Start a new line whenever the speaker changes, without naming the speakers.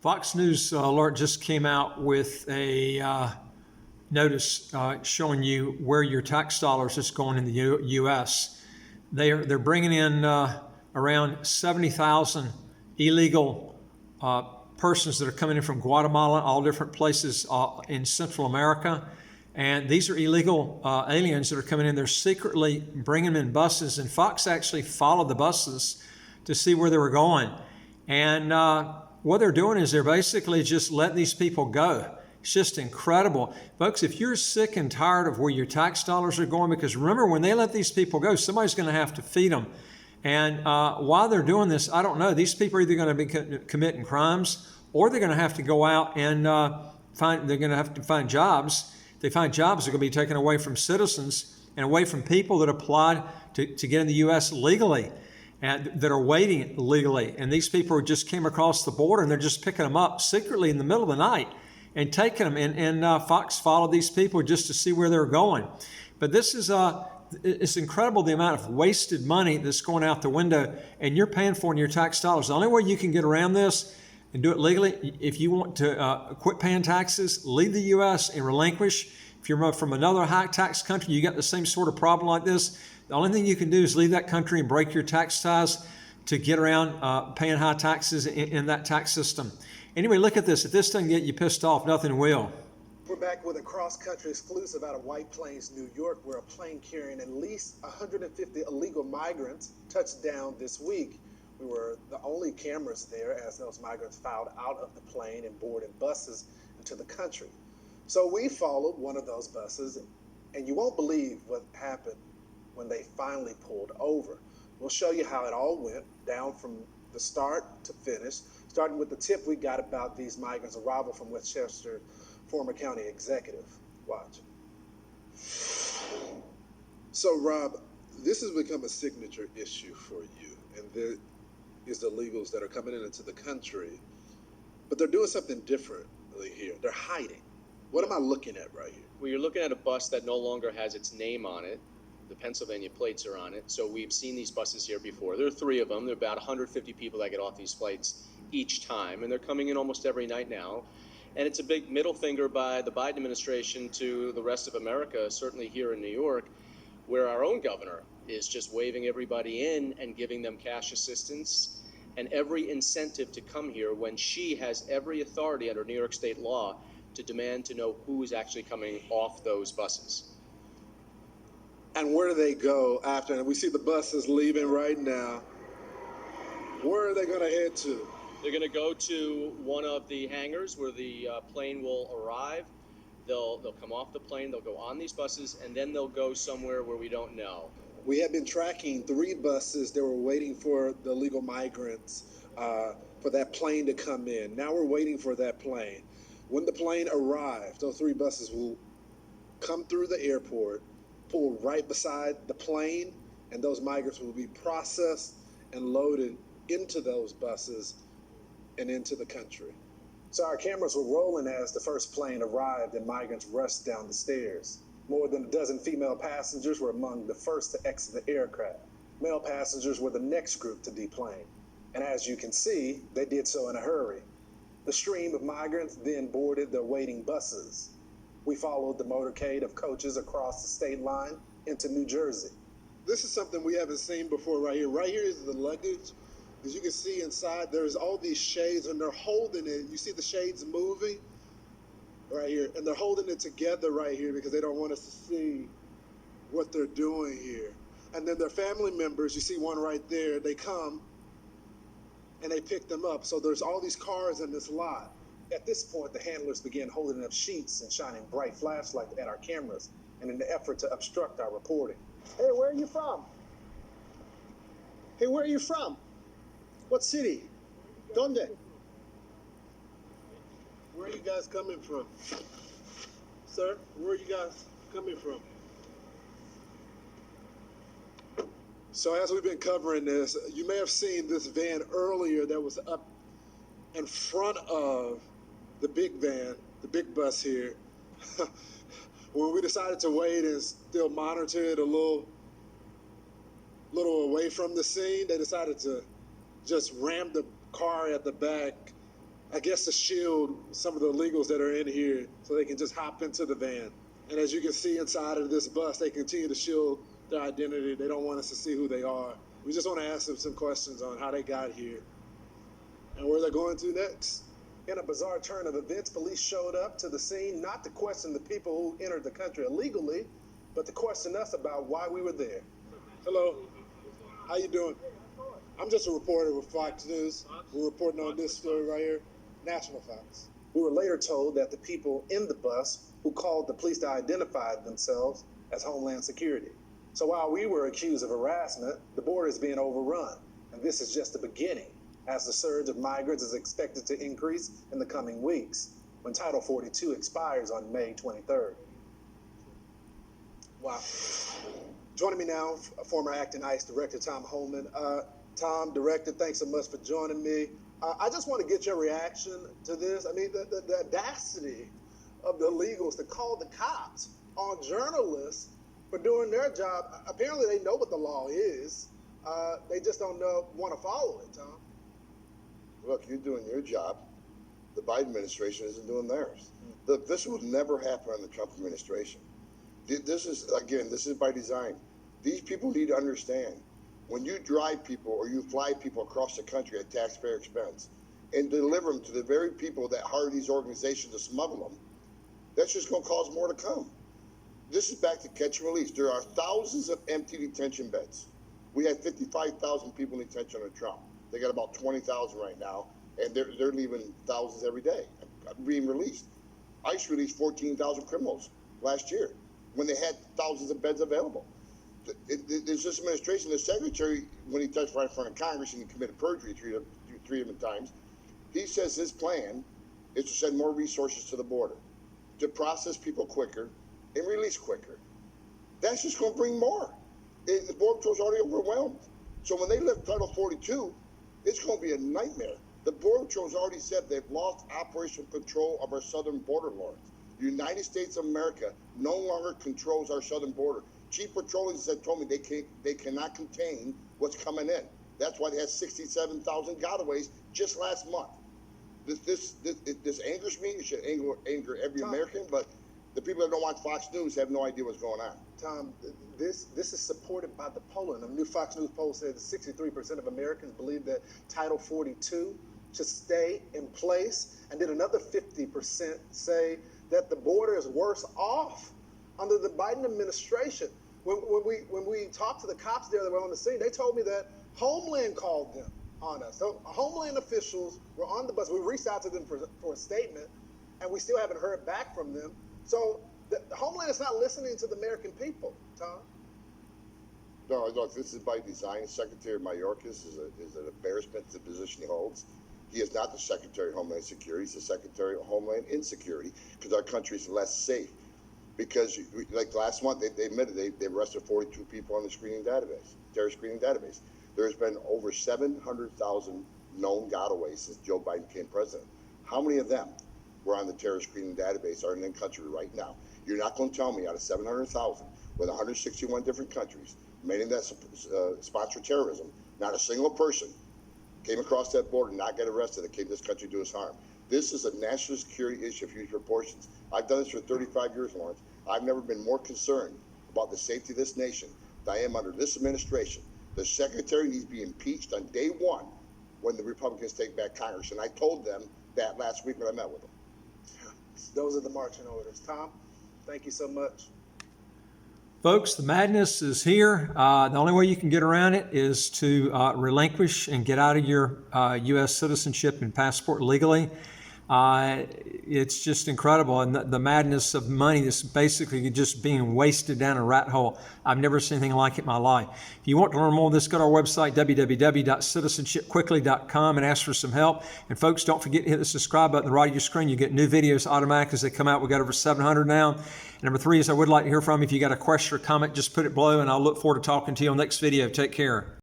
Fox News Alert just came out with a notice showing you where your tax dollars is going in the U.S. They're bringing in around 70,000 illegal persons that are coming in from Guatemala, all different places in Central America. And these are illegal aliens that are coming in. They're secretly bringing them in buses. And Fox actually followed the buses to see where they were going. And what they're doing is they're basically just letting these people go. It's just incredible. Folks, if you're sick and tired of where your tax dollars are going, because remember, when they let these people go, somebody's going to have to feed them. And while they're doing this, I don't know, these people are either going to be committing crimes, or they're going to have to go out and they're going to have to find jobs. If they find jobs, they're going to be taken away from citizens and away from people that applied to get in the U.S. legally and that are waiting legally. And these people just came across the border, and they're just picking them up secretly in the middle of the night and taking them. And Fox followed these people just to see where they're going. But this is it's incredible the amount of wasted money that's going out the window, and you're paying for in your tax dollars. The only way you can get around this and do it legally, if you want to quit paying taxes, leave the U.S. and relinquish. If you're from another high tax country, you got the same sort of problem like this. The only thing you can do is leave that country and break your tax ties to get around paying high taxes in that tax system. Anyway, look at this. If this doesn't get you pissed off, nothing will.
We're back with a cross-country exclusive out of White Plains, New York, where a plane carrying at least 150 illegal migrants touched down this week. We were the only cameras there as those migrants filed out of the plane and boarded buses into the country. So we followed one of those buses, and you won't believe what happened when they finally pulled over. We'll show you how it all went down from the start to finish, starting with the tip we got about these migrants' arrival from Westchester, former county executive. Watch.
So, Rob, this has become a signature issue for you, and there is the illegals that are coming into the country, but they're doing something differently here. They're hiding. What am I looking at right here?
Well, you're looking at a bus that no longer has its name on it. The Pennsylvania plates are on it. So we've seen these buses here before. There are three of them. There are about 150 people that get off these flights each time, and they're coming in almost every night now. And it's a big middle finger by the Biden administration to the rest of America, certainly here in New York, where our own governor is just waving everybody in and giving them cash assistance and every incentive to come here when she has every authority under New York state law to demand to know who is actually coming off those buses.
And where do they go after? And we see the buses leaving right now. Where are they going to head to?
They're going to go to one of the hangars where the plane will arrive. They'll come off the plane, they'll go on these buses, and then they'll go somewhere where we don't know.
We have been tracking 3 buses that were waiting for the illegal migrants, for that plane to come in. Now we're waiting for that plane. When the plane arrives, those 3 buses will come through the airport, pull right beside the plane, and those migrants will be processed and loaded into those buses and into the country.
So our cameras were rolling as the first plane arrived and migrants rushed down the stairs. More than a dozen female passengers were among the first to exit the aircraft. Male passengers were the next group to deplane. And as you can see, they did so in a hurry. The stream of migrants then boarded the waiting buses. We followed the motorcade of coaches across the state line into New Jersey.
This is something we haven't seen before right here. Right here is the luggage. As you can see inside, there's all these shades, and they're holding it. You see the shades moving right here, and they're holding it together right here because they don't want us to see what they're doing here. And then their family members, you see one right there, they come and they pick them up. So there's all these cars in this lot.
At this point, the handlers began holding up sheets and shining bright flashlights at our cameras in an effort to obstruct our reporting.
Hey, where are you from? Hey, where are you from? What city? Donde?
Where are you guys coming from? Sir, where are you guys coming from? So as we've been covering this, you may have seen this van earlier that was up in front of the big van, the big bus here. When we decided to wait and still monitor it a little away from the scene, they decided to just ram the car at the back I guess to shield some of the illegals that are in here so they can just hop into the van. And as you can see inside of this bus, they continue to shield their identity. They don't want us to see who they are. We just want to ask them some questions on how they got here and where they're going to next.
In a bizarre turn of events, police showed up to the scene not to question the people who entered the country illegally, but to question us about why we were there.
Hello, how you doing? I'm just a reporter with Fox News. We're reporting on this story right here, National Fox.
We were later told that the people in the bus who called the police to identify themselves as Homeland Security. So while we were accused of harassment, the border is being overrun, and this is just the beginning, as the surge of migrants is expected to increase in the coming weeks, when Title 42 expires on May 23rd. Wow. Joining me now, former Acting ICE Director Tom Homan. Tom, Director, thanks so much for joining me. I just want to get your reaction to this. I mean, the audacity of the illegals to call the cops on journalists for doing their job. Apparently, they know what the law is. They just don't want to follow it, Tom.
Look, you're doing your job. The Biden administration isn't doing theirs. Look, this would never happen on the Trump administration. This is by design. These people need to understand, when you drive people or you fly people across the country at taxpayer expense and deliver them to the very people that hire these organizations to smuggle them, that's just going to cause more to come. This is back to catch and release. There are thousands of empty detention beds. We had 55,000 people in detention under Trump. They got about 20,000 right now, and they're leaving thousands every day being released. ICE released 14,000 criminals last year when they had thousands of beds available. There's this administration, the secretary, when he testified in front of Congress and he committed perjury three different times, he says his plan is to send more resources to the border, to process people quicker and release quicker. That's just going to bring more. The Border Patrol's already overwhelmed. So when they lift Title 42, it's going to be a nightmare. The Border Patrol's already said they've lost operational control of our southern border, Lawrence. The United States of America no longer controls our southern border. Chief Petroleum said, told me they cannot contain what's coming in. That's why they had 67,000 gotaways just last month. This angers me. It should anger every American, but the people that don't watch Fox News have no idea what's going on.
Tom, this is supported by the polling. A new Fox News poll said that 63% of Americans believe that Title 42 should stay in place, and then another 50% say that the border is worse off under the Biden administration. When we talked to the cops there that were on the scene, they told me that Homeland called them on us. So Homeland officials were on the bus. We reached out to them for a statement, and we still haven't heard back from them. So the Homeland is not listening to the American people, Tom.
No, look, this is by design. Secretary Mayorkas is an embarrassment to the position he holds. He is not the Secretary of Homeland Security. He's the Secretary of Homeland Insecurity, because our country is less safe. Because, like last month, they admitted they arrested 42 people on the screening database, terrorist screening database. There's been over 700,000 known gotaways since Joe Biden became president. How many of them were on the terrorist screening database are in the country right now? You're not going to tell me out of 700,000 with 161 different countries, many that sponsor terrorism, not a single person came across that border and not get arrested that came to this country to do us harm. This is a national security issue of huge proportions. I've done this for 35 years, Lawrence. I've never been more concerned about the safety of this nation than I am under this administration. The secretary needs to be impeached on day one when the Republicans take back Congress. And I told them that last week when I met with them.
Those are the marching orders. Tom, thank you so much.
Folks, the madness is here. The only way you can get around it is to relinquish and get out of your U.S. citizenship and passport legally. It's just incredible. And the madness of money that's basically just being wasted down a rat hole. I've never seen anything like it in my life. If you want to learn more of this, go to our website, www.citizenshipquickly.com, and ask for some help. And folks, don't forget to hit the subscribe button at the right of your screen. You get new videos automatically as they come out. We've got over 700 now. And number 3 is I would like to hear from you. If you got a question or comment, just put it below, and I'll look forward to talking to you on the next video. Take care.